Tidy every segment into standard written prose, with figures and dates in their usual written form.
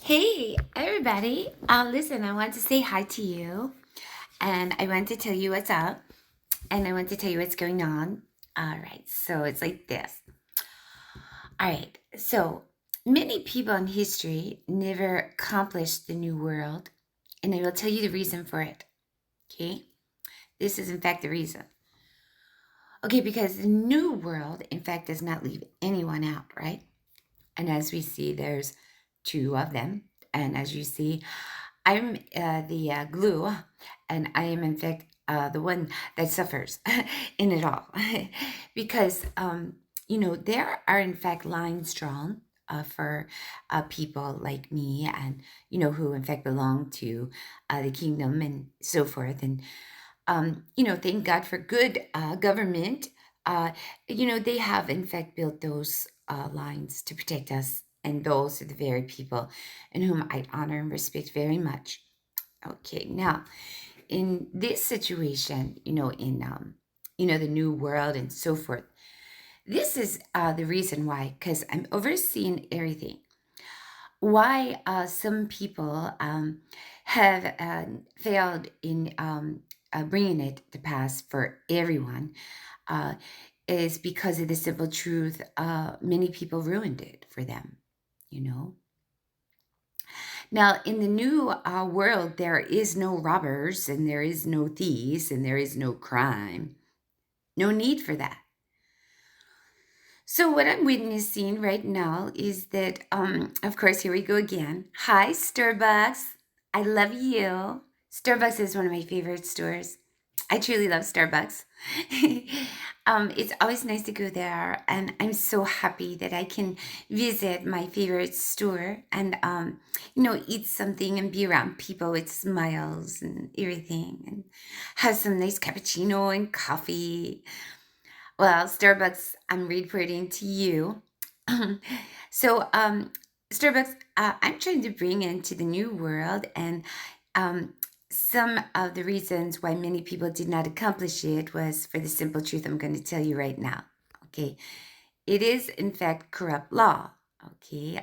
Hey, everybody. Listen, I want to say hi to you, and I want to tell you what's up, and I want to tell you what's going on. All right, so it's like this. All right, so many people in history never accomplished the new world, and I will tell you the reason for it. Okay, this is in fact the reason. Okay, because the new world, in fact, does not leave anyone out, right? And as we see, there's two of them. And as you see, I'm the glue, and I am, in fact, the one that suffers in it all. Because, there are, in fact, lines drawn for people like me and, who, in fact, belong to the kingdom and so forth. And thank God for good government. They have in fact built those lines to protect us, and those are the very people in whom I honor and respect very much. Okay, now in this situation, the new world and so forth. This is the reason why, because I'm overseeing everything. Why some people have failed in bringing it to pass for everyone uh, is because of the simple truth. Many people ruined it for them, you know. Now, in the new world, there is no robbers and there is no thieves and there is no crime. No need for that. So, what I'm witnessing right now is that, of course, here we go again. Hi, Starbucks. I love you. Starbucks is one of my favorite stores. I truly love Starbucks. It's always nice to go there, and I'm so happy that I can visit my favorite store and, eat something and be around people with smiles and everything, and have some nice cappuccino and coffee. Well, Starbucks, I'm reporting to you. so, Starbucks, I'm trying to bring into the new world, and um, some of the reasons why many people did not accomplish it was for the simple truth I'm going to tell you right now. Okay, it is in fact corrupt law. Okay,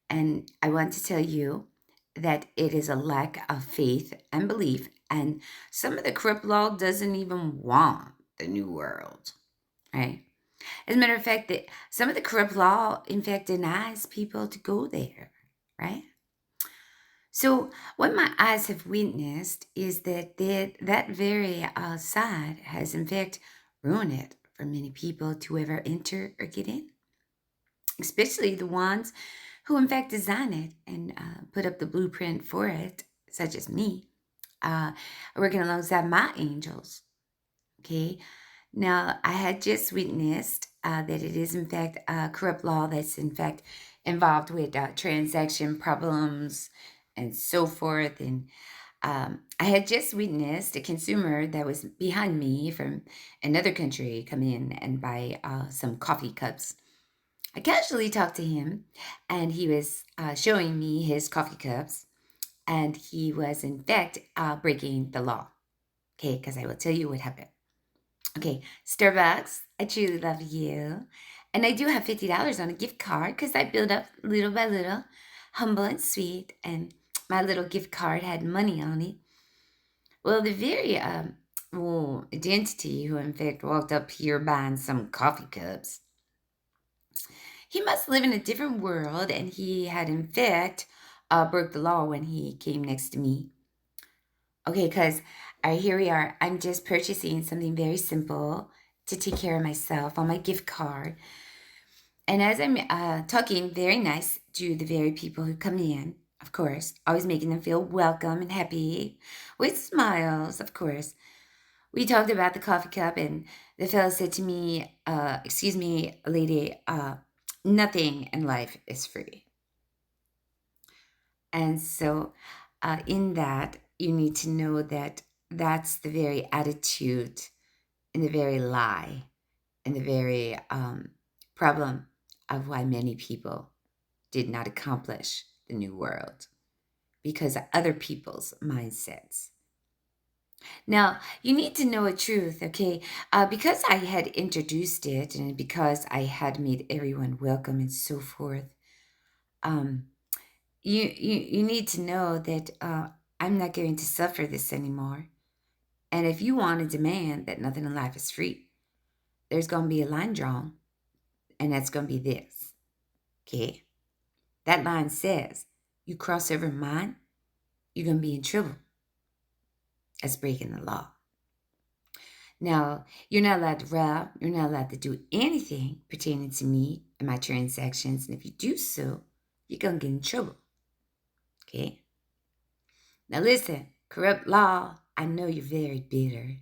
and I want to tell you that it is a lack of faith and belief, and some of the corrupt law doesn't even want the new world. Right. As a matter of fact, that some of the corrupt law, in fact, denies people to go there. Right. So what my eyes have witnessed is that very side has, in fact, ruined it for many people to ever enter or get in, especially the ones who, in fact, design it and put up the blueprint for it, such as me, working alongside my angels. Okay. Now, I had just witnessed that it is, in fact, a corrupt law that's, in fact, involved with transaction problems and so forth. And I had just witnessed a consumer that was behind me from another country come in and buy some coffee cups. I casually talked to him, and he was showing me his coffee cups, and he was, in fact, breaking the law. Okay, because I will tell you what happened. Okay, Starbucks, I truly love you. And I do have $50 on a gift card because I build up little by little, humble and sweet. And my little gift card had money on it. Well, the very identity who, in fact, walked up here buying some coffee cups, he must live in a different world. And he had, in fact, broke the law when he came next to me. Okay, because here we are. I'm just purchasing something very simple to take care of myself on my gift card. And as I'm talking very nice to the very people who come in, of course, always making them feel welcome and happy with smiles, of course. We talked about the coffee cup, and the fellow said to me, excuse me, lady, nothing in life is free. And so, in that, you need to know that that's the very attitude and the very lie and the very problem of why many people did not accomplish the new world because of other people's mindsets. Now, you need to know a truth, okay? Because I had introduced it and because I had made everyone welcome and so forth, um, You need to know that I'm not going to suffer this anymore. And if you want to demand that nothing in life is free, there's going to be a line drawn, and that's going to be this. Okay? That line says, you cross over mine, you're going to be in trouble. That's breaking the law. Now, you're not allowed to rob, you're not allowed to do anything pertaining to me and my transactions. And if you do so, you're going to get in trouble. Okay? Now, listen, corrupt law, I know you're very bitter.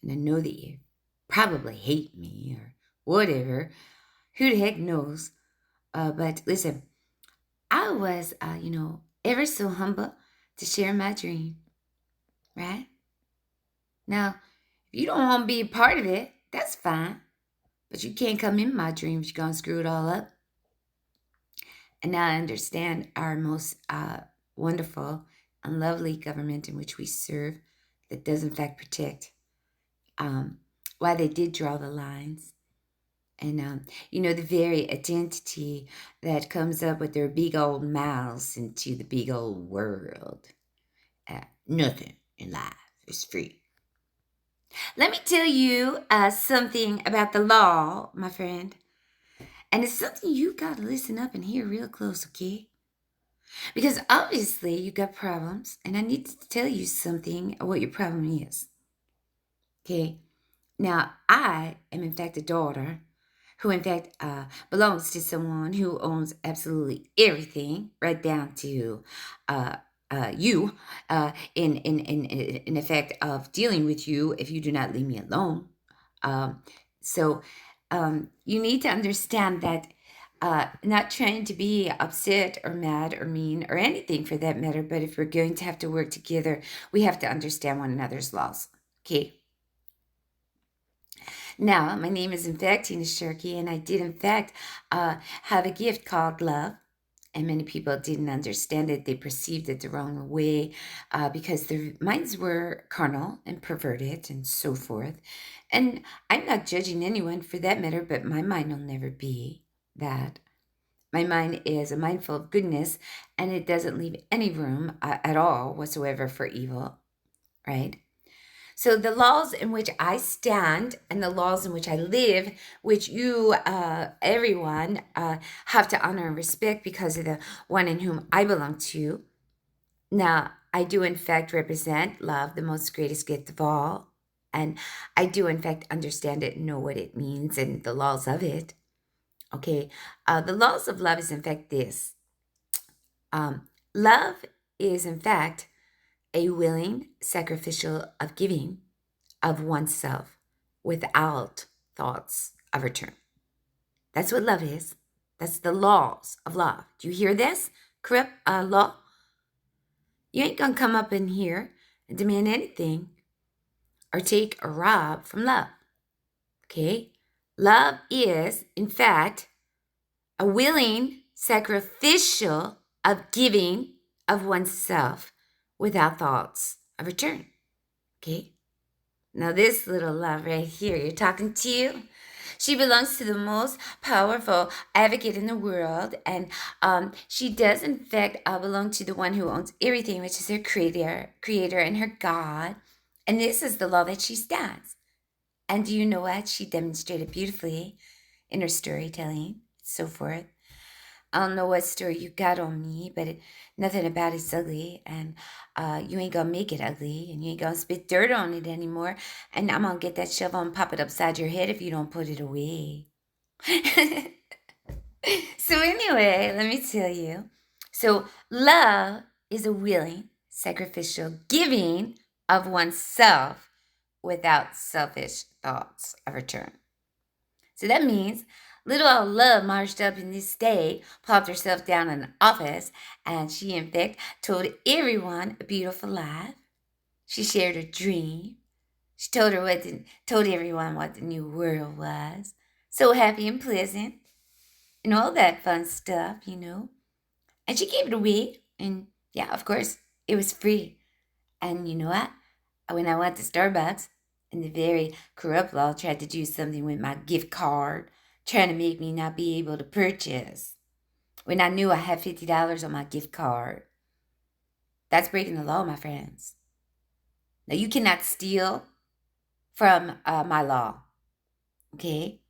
And I know that you probably hate me or whatever. Who the heck knows? But listen, I was, ever so humble to share my dream, right? Now, if you don't want to be a part of it, that's fine. But you can't come in my dreams. You're going to screw it all up. And now I understand our most wonderful and lovely government in which we serve that does, in fact, protect why they did draw the lines. And, the very identity that comes up with their big old mouths into the big old world. Nothing in life is free. Let me tell you something about the law, my friend. And it's something you got to listen up and hear real close, okay? Because obviously you got problems, and I need to tell you something what your problem is. Okay? Now, I am in fact a daughter who in fact belongs to someone who owns absolutely everything, right down to uh, you, in effect of dealing with you if you do not leave me alone. So you need to understand that not trying to be upset or mad or mean or anything for that matter, but if we're going to have to work together, we have to understand one another's laws. Okay? Now, my name is in fact Tina Sharkey, and I did in fact have a gift called love. And many people didn't understand it. They perceived it the wrong way because their minds were carnal and perverted and so forth. And I'm not judging anyone for that matter, but my mind will never be that. My mind is a mind full of goodness, and it doesn't leave any room at all whatsoever for evil, right? So the laws in which I stand and the laws in which I live, which you, everyone, have to honor and respect because of the one in whom I belong to. Now, I do in fact represent love, the most greatest gift of all. And I do in fact understand it and know what it means and the laws of it. Okay. The laws of love is in fact this. Love is in fact a willing sacrificial of giving of oneself without thoughts of return. That's what love is. That's the laws of love. Do you hear this? Corrupt law? You ain't gonna come up in here and demand anything or take or rob from love. Okay? Love is, in fact, a willing sacrificial of giving of oneself without thoughts of return. Okay? Now, this little love right here, you're talking to, she belongs to the most powerful advocate in the world, and she does, in fact, belong to the one who owns everything, which is her creator, and her God. And this is the law that she stands. And do you know what? She demonstrated beautifully in her storytelling, so forth. I don't know what story you got on me, but nothing about it's ugly, and you ain't gonna make it ugly, and you ain't gonna spit dirt on it anymore, and I'm gonna get that shovel and pop it upside your head if you don't put it away. So anyway, let me tell you. So love is a willing, sacrificial giving of oneself without selfish thoughts of return. So that means little old love marched up in this state, plopped herself down in an office, and she, in fact, told everyone a beautiful lie. She shared her dream. She told everyone what the new world was. So happy and pleasant, and all that fun stuff. And she gave it away, and yeah, of course, it was free. And you know what? When I went to Starbucks, and the very corrupt law tried to do something with my gift card, trying to make me not be able to purchase. when I knew I had $50 on my gift card. That's breaking the law, my friends. Now, you cannot steal from my law, okay?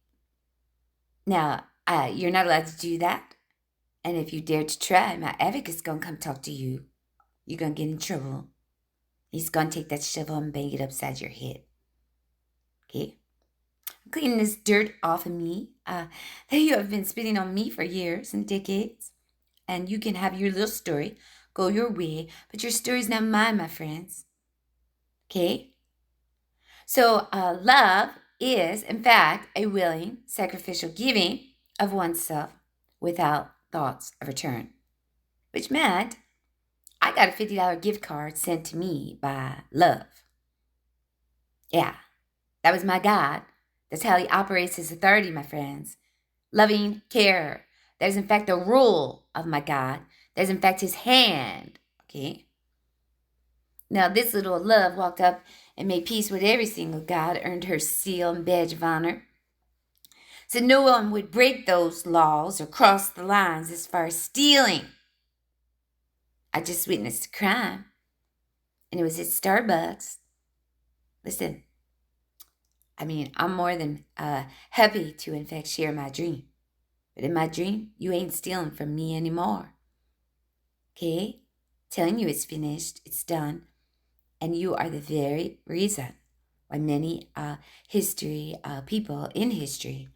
Now, you're not allowed to do that. And if you dare to try, my advocate's going to come talk to you. You're going to get in trouble. He's going to take that shovel and bang it upside your head. Okay? I'm cleaning this dirt off of me that you have been spitting on me for years and decades. And you can have your little story go your way, but your story's not mine, my friends. Okay? So, love is, in fact, a willing, sacrificial giving of oneself without thoughts of return, which meant I got a $50 gift card sent to me by love. Yeah, that was my God. That's how he operates his authority, my friends. Loving care. That is, in fact, the rule of my God. That is, in fact, his hand. Okay? Now, this little love walked up and made peace with every single God, earned her seal and badge of honor. So no one would break those laws or cross the lines as far as stealing. I just witnessed a crime, and it was at Starbucks. Listen, I'm more than happy to, in fact, share my dream. But in my dream, you ain't stealing from me anymore. Okay? Telling you it's finished, it's done, and you are the very reason why many people in history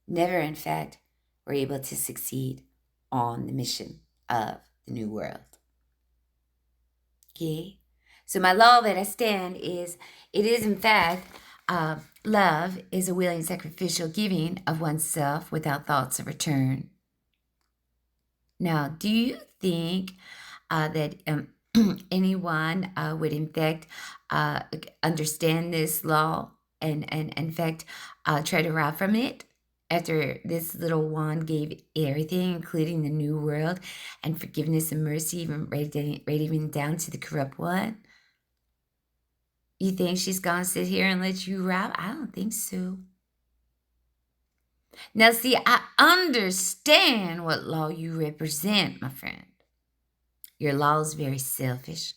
never, in fact, were able to succeed on the mission of the New World. Okay? So my law that I stand is, it is, in fact, love is a willing sacrificial giving of oneself without thoughts of return. Now, do you think that anyone would, in fact, understand this law and in fact, try to rob from it after this little one gave everything, including the new world and forgiveness and mercy, right even down to the corrupt one? You think she's going to sit here and let you rob? I don't think so. Now, see, I understand what law you represent, my friend. Your law is very selfish.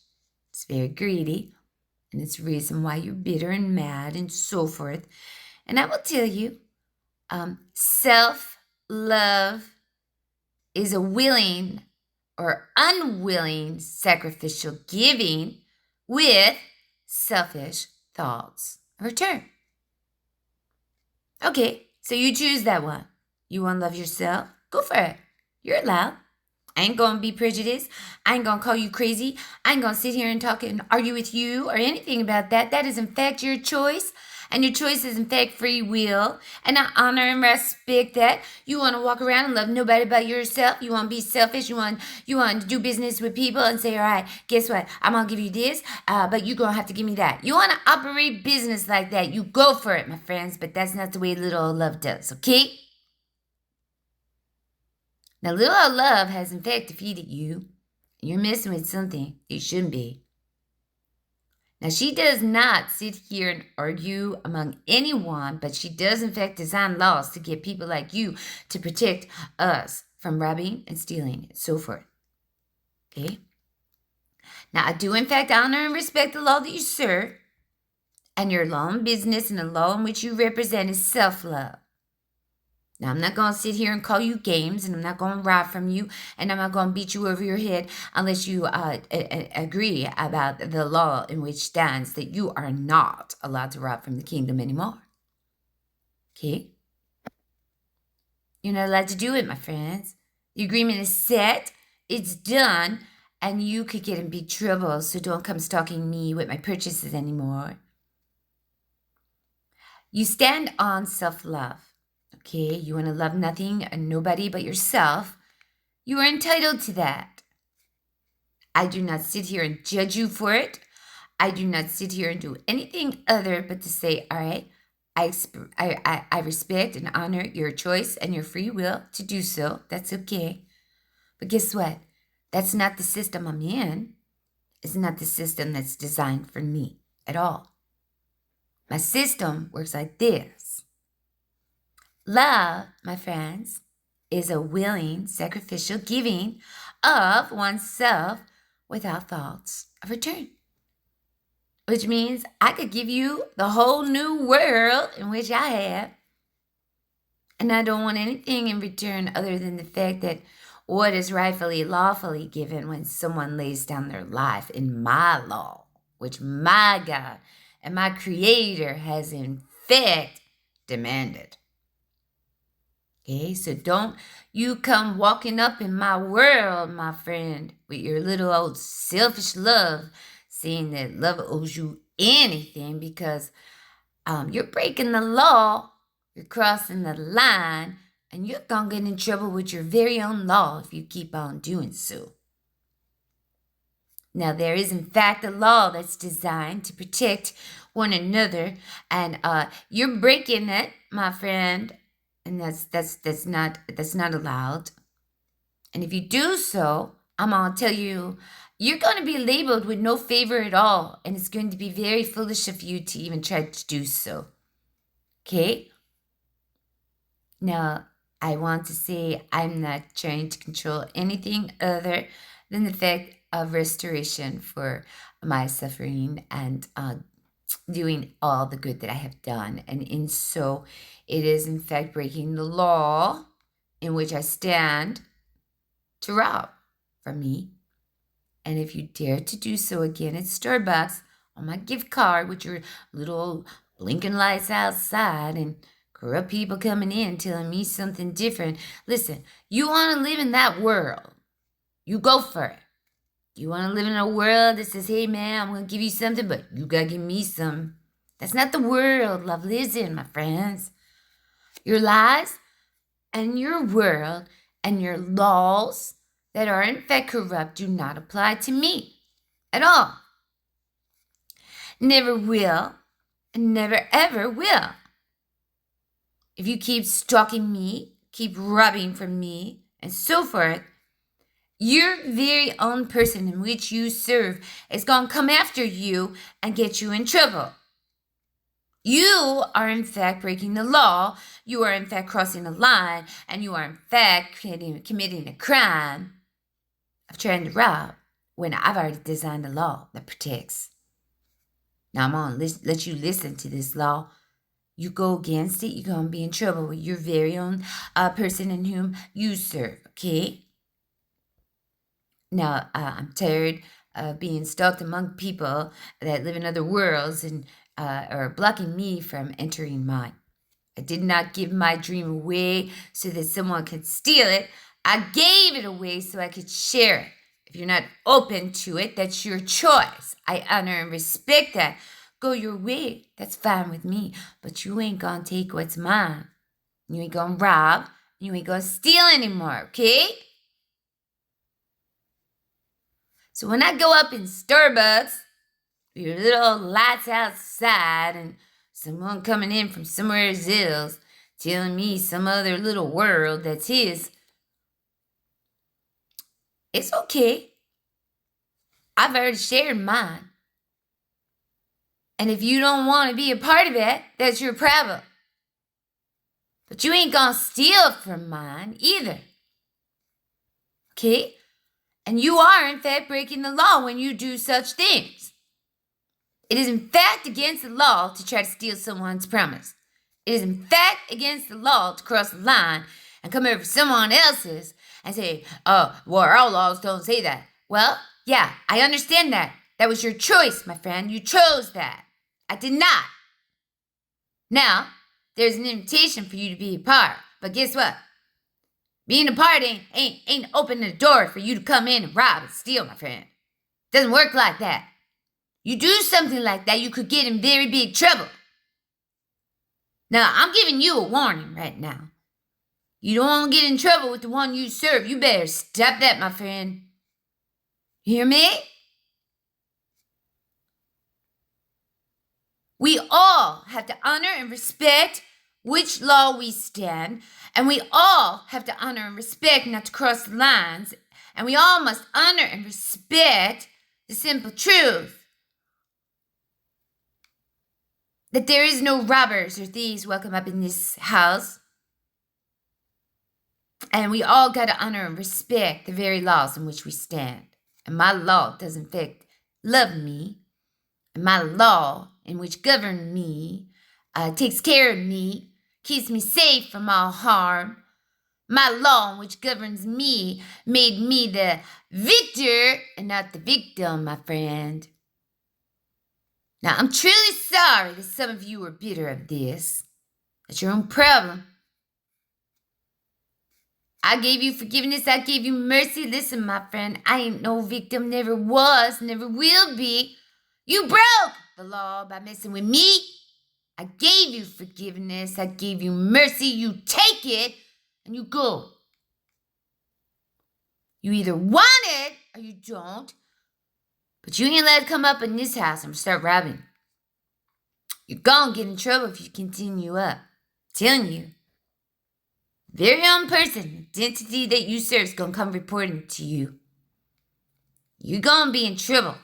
It's very greedy. And it's the reason why you're bitter and mad and so forth. And I will tell you, self-love is a willing or unwilling sacrificial giving with selfish thoughts of return. Okay, so you choose that one. You want to love yourself? Go for it. You're allowed. I ain't going to be prejudiced. I ain't going to call you crazy. I ain't going to sit here and talk and argue with you or anything about that. That is, in fact, your choice. And your choice is, in fact, free will. And I honor and respect that. You want to walk around and love nobody but yourself. You want to be selfish. You want to do business with people and say, all right, guess what? I'm going to give you this, but you're going to have to give me that. You want to operate business like that. You go for it, my friends. But that's not the way little old love does, okay? Now, little old love has, in fact, defeated you. You're messing with something you shouldn't be. Now, she does not sit here and argue among anyone, but she does, in fact, design laws to get people like you to protect us from robbing and stealing and so forth. Okay? Now, I do, in fact, honor and respect the law that you serve, and your law in business and the law in which you represent is self-love. Now, I'm not going to sit here and call you games, and I'm not going to rob from you, and I'm not going to beat you over your head unless you agree about the law in which stands that you are not allowed to rob from the kingdom anymore. Okay? You're not allowed to do it, my friends. The agreement is set, it's done, and you could get in big trouble, so don't come stalking me with my purchases anymore. You stand on self-love. Okay, you want to love nothing and nobody but yourself. You are entitled to that. I do not sit here and judge you for it. I do not sit here and do anything other but to say, all right, I respect and honor your choice and your free will to do so. That's okay. But guess what? That's not the system I'm in. It's not the system that's designed for me at all. My system works like this. Love, my friends, is a willing, sacrificial giving of oneself without thoughts of return. Which means I could give you the whole new world in which I have, and I don't want anything in return other than the fact that what is rightfully, lawfully given when someone lays down their life in my law, which my God and my Creator has in fact demanded. Okay, so don't you come walking up in my world, my friend, with your little old selfish love, saying that love owes you anything because you're breaking the law, you're crossing the line, and you're going to get in trouble with your very own law if you keep on doing so. Now, there is, in fact, a law that's designed to protect one another, and you're breaking it, my friend, and that's not allowed. And if you do so, I'm gonna tell you, you're going to be labeled with no favor at all, and it's going to be very foolish of you to even try to do so. Okay? Now, I want to say I'm not trying to control anything other than the fact of restoration for my suffering and doing all the good that I have done. And in so, it is in fact breaking the law in which I stand to rob from me. And if you dare to do so again at Starbucks on my gift card with your little blinking lights outside and corrupt people coming in telling me something different, listen, you want to live in that world, you go for it. You want to live in a world that says, hey man, I'm going to give you something, but you got to give me some. That's not the world love lives in, my friends. Your lies and your world and your laws that are in fact corrupt do not apply to me at all. Never will, and never ever will. If you keep stalking me, keep robbing from me, and so forth, your very own person in which you serve is going to come after you and get you in trouble. You are in fact breaking the law, you are in fact crossing a line, and you are in fact committing a crime of trying to rob when I've already designed a law that protects. Now I'm going to let you listen to this law. You go against it, you're going to be in trouble with your very own person in whom you serve, okay? Now, I'm tired of being stalked among people that live in other worlds and are blocking me from entering mine. I did not give my dream away so that someone could steal it. I gave it away so I could share it. If you're not open to it, that's your choice. I honor and respect that. Go your way. That's fine with me. But you ain't gonna take what's mine. You ain't gonna rob. You ain't gonna steal anymore, okay? So when I go up in Starbucks, with your little lights outside and someone coming in from somewhere else telling me some other little world that's his, it's okay. I've already shared mine. And if you don't want to be a part of it, that's your problem. But you ain't gonna steal from mine either. Okay? And you are, in fact, breaking the law when you do such things. It is, in fact, against the law to try to steal someone's promise. It is, in fact, against the law to cross the line and come over to someone else's and say, oh, well, our laws don't say that. Well, yeah, I understand that. That was your choice, my friend. You chose that. I did not. Now, there's an invitation for you to be a part. But guess what? Being a part ain't opening the door for you to come in and rob and steal, my friend. Doesn't work like that. You do something like that, you could get in very big trouble. Now, I'm giving you a warning right now. You don't want to get in trouble with the one you serve. You better stop that, my friend. You hear me? We all have to honor and respect which law we stand, and we all have to honor and respect not to cross the lines, and we all must honor and respect the simple truth that there is no robbers or thieves welcome up in this house. And we all got to honor and respect the very laws in which we stand. And my law does, in fact, love me. And my law, in which governs me, takes care of me, keeps me safe from all harm. My law, which governs me, made me the victor and not the victim, my friend. Now, I'm truly sorry that some of you are bitter of this. That's your own problem. I gave you forgiveness. I gave you mercy. Listen, my friend, I ain't no victim, never was, never will be. You broke the law by messing with me. I gave you forgiveness. I gave you mercy. You take it and you go. You either want it or you don't. But you ain't allowed to come up in this house and start robbing. You're gonna get in trouble if you continue up. I'm telling you. Very own person, identity that you serve is gonna come reporting to you. You're gonna be in trouble.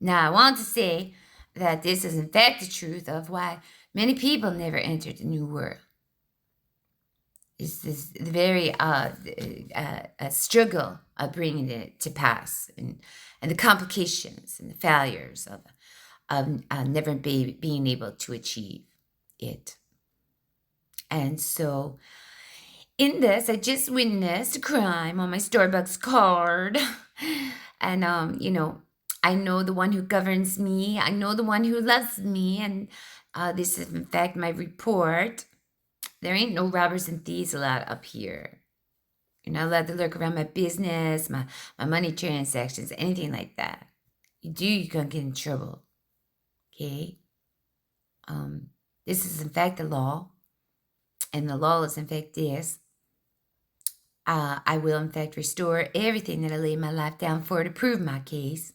Now, I want to say that this is in fact the truth of why many people never entered the New World. It's this very struggle of bringing it to pass, and the complications and the failures of never being able to achieve it. And so, in this, I just witnessed a crime on my Starbucks card. And, I know the one who governs me. I know the one who loves me. And this is, in fact, my report. There ain't no robbers and thieves allowed up here. You're not allowed to lurk around my business, my money transactions, anything like that. You do, you're going to get in trouble. Okay? This is, in fact, the law. And the law is, in fact, this. I will, in fact, restore everything that I laid my life down for to prove my case.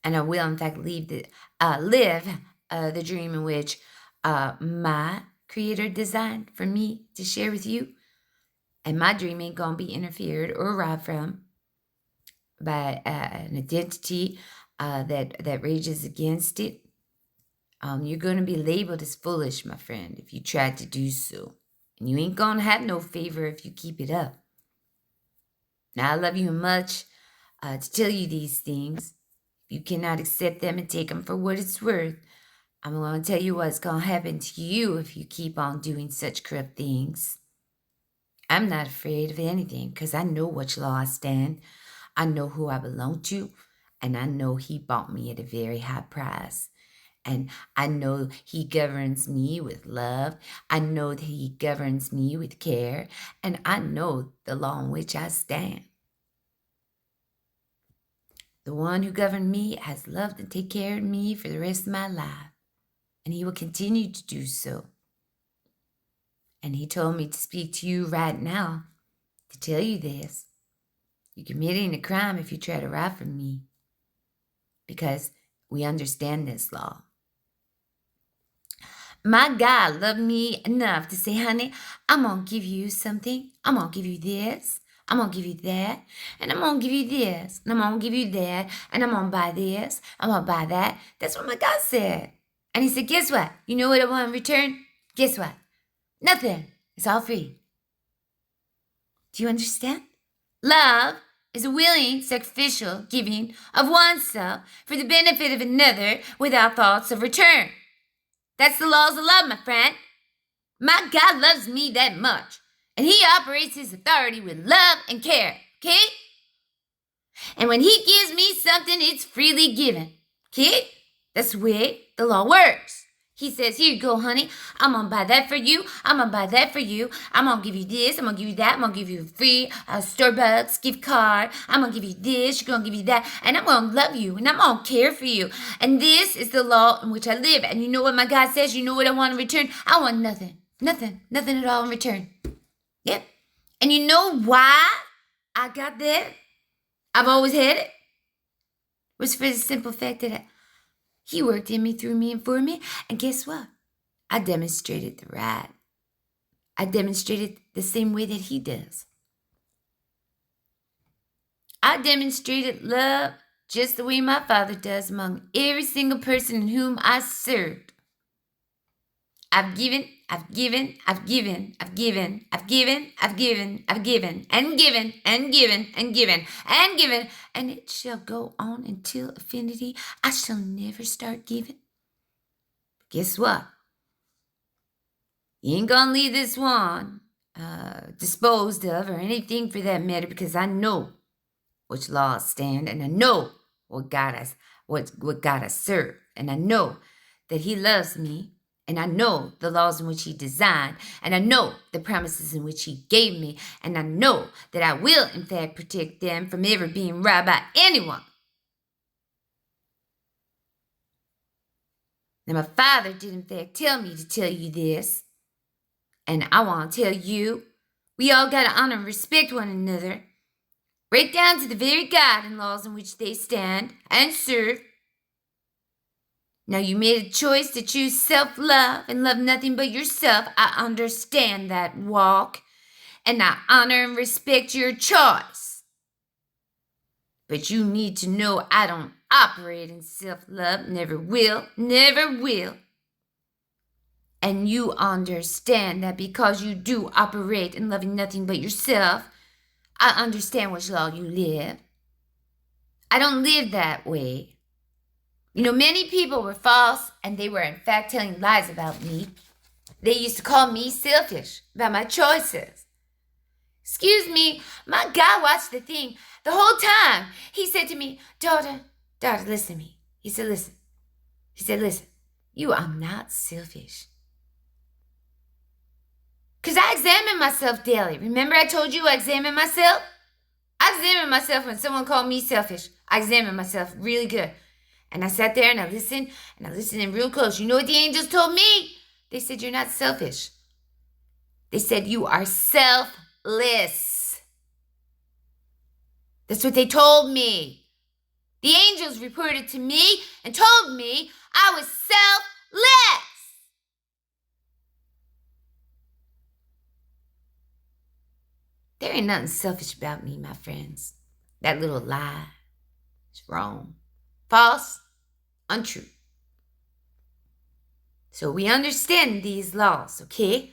And I will, in fact, live the dream in which my Creator designed for me to share with you. And my dream ain't going to be interfered or robbed from by an identity that rages against it. You're going to be labeled as foolish, my friend, if you try to do so. And you ain't going to have no favor if you keep it up. Now, I love you much to tell you these things. If you cannot accept them and take them for what it's worth, I'm going to tell you what's going to happen to you if you keep on doing such corrupt things. I'm not afraid of anything because I know which law I stand. I know who I belong to, and I know He bought me at a very high price. And I know He governs me with love. I know that He governs me with care. And I know the law in which I stand. The one who governed me has loved and taken care of me for the rest of my life. And He will continue to do so. And He told me to speak to you right now to tell you this. You're committing a crime if you try to rob from me. Because we understand this law. My God loved me enough to say, honey, I'm going to give you something. I'm going to give you this. I'm going to give you that. And I'm going to give you this. And I'm going to give you that. And I'm going to buy this. I'm going to buy that. That's what my God said. And He said, guess what? You know what I want in return? Guess what? Nothing. It's all free. Do you understand? Love is a willing, sacrificial giving of oneself for the benefit of another without thoughts of return. That's the laws of love, my friend. My God loves me that much. And He operates His authority with love and care. Okay? And when He gives me something, it's freely given. Okay? That's the way the law works. He says, here you go, honey. I'm going to buy that for you. I'm going to buy that for you. I'm going to give you this. I'm going to give you that. I'm going to give you a free Starbucks gift card. I'm going to give you this. You're going to give you that. And I'm going to love you. And I'm going to care for you. And this is the law in which I live. And you know what my God says? You know what I want in return? I want nothing. Nothing. Nothing at all in return. Yep. And you know why I got that? I've always had it. It was for the simple fact that He worked in me, through me, and for me. And guess what? I demonstrated the right. I demonstrated the same way that He does. I demonstrated love just the way my Father does among every single person in whom I served. I've given, I've given, I've given, I've given, I've given, I've given, I've given, and given, and given, and given, and given, and it shall go on until infinity. I shall never start giving. Guess what? You ain't gonna leave this one disposed of or anything for that matter, because I know which laws stand, and I know what God I serve, and I know that He loves me, and I know the laws in which He designed, and I know the promises in which He gave me, and I know that I will in fact protect them from ever being robbed by anyone. Now my Father did in fact tell me to tell you this, and I want to tell you, we all got to honor and respect one another, right down to the very God and laws in which they stand and serve. Now you made a choice to choose self-love and love nothing but yourself. I understand that walk, and I honor and respect your choice. But you need to know I don't operate in self-love, never will, never will. And you understand that because you do operate in loving nothing but yourself, I understand which law you live. I don't live that way. You know, many people were false, and they were in fact telling lies about me. They used to call me selfish about my choices. Excuse me, my God watched the thing the whole time. He said to me, daughter, listen to me. He said, listen, you are not selfish. Because I examine myself daily. Remember I told you I examine myself? I examine myself when someone called me selfish. I examine myself really good. And I sat there and I listened in real close. You know what the angels told me? They said, you're not selfish. They said, you are selfless. That's what they told me. The angels reported to me and told me I was selfless. There ain't nothing selfish about me, my friends. That little lie is wrong, false, untrue. So we understand these laws, okay?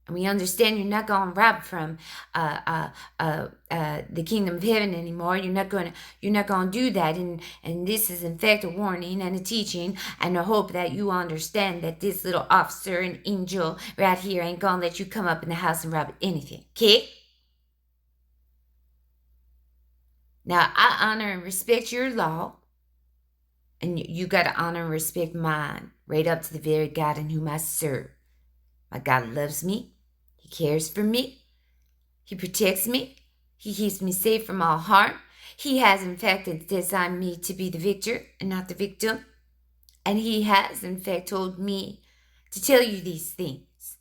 And we understand you're not going to rob from the kingdom of heaven anymore. You're not going to do that. And this is in fact a warning and a teaching and a hope that you understand that this little officer and angel right here ain't going to let you come up in the house and rob anything, okay? Now, I honor and respect your law, and you got to honor and respect mine, right up to the very God in whom I serve. My God loves me. He cares for me. He protects me. He keeps me safe from all harm. He has, in fact, designed me to be the victor and not the victim. And He has, in fact, told me to tell you these things.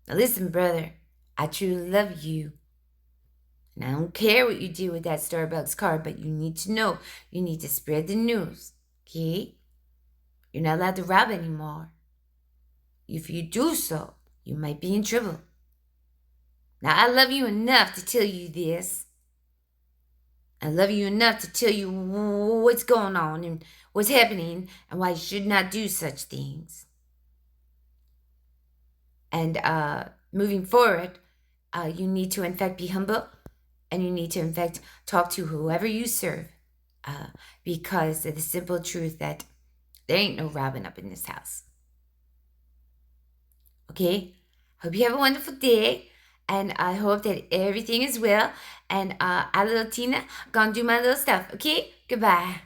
Now, listen, brother, I truly love you. And I don't care what you do with that Starbucks card, but you need to know. You need to spread the news, okay? You're not allowed to rob anymore. If you do so, you might be in trouble. Now, I love you enough to tell you this. I love you enough to tell you what's going on and what's happening and why you should not do such things. And moving forward, you need to, in fact, be humble. And you need to, in fact, talk to whoever you serve, because of the simple truth that there ain't no robbing up in this house. Okay? Hope you have a wonderful day, and I hope that everything is well. And I, little Tina, gonna do my little stuff. Okay? Goodbye.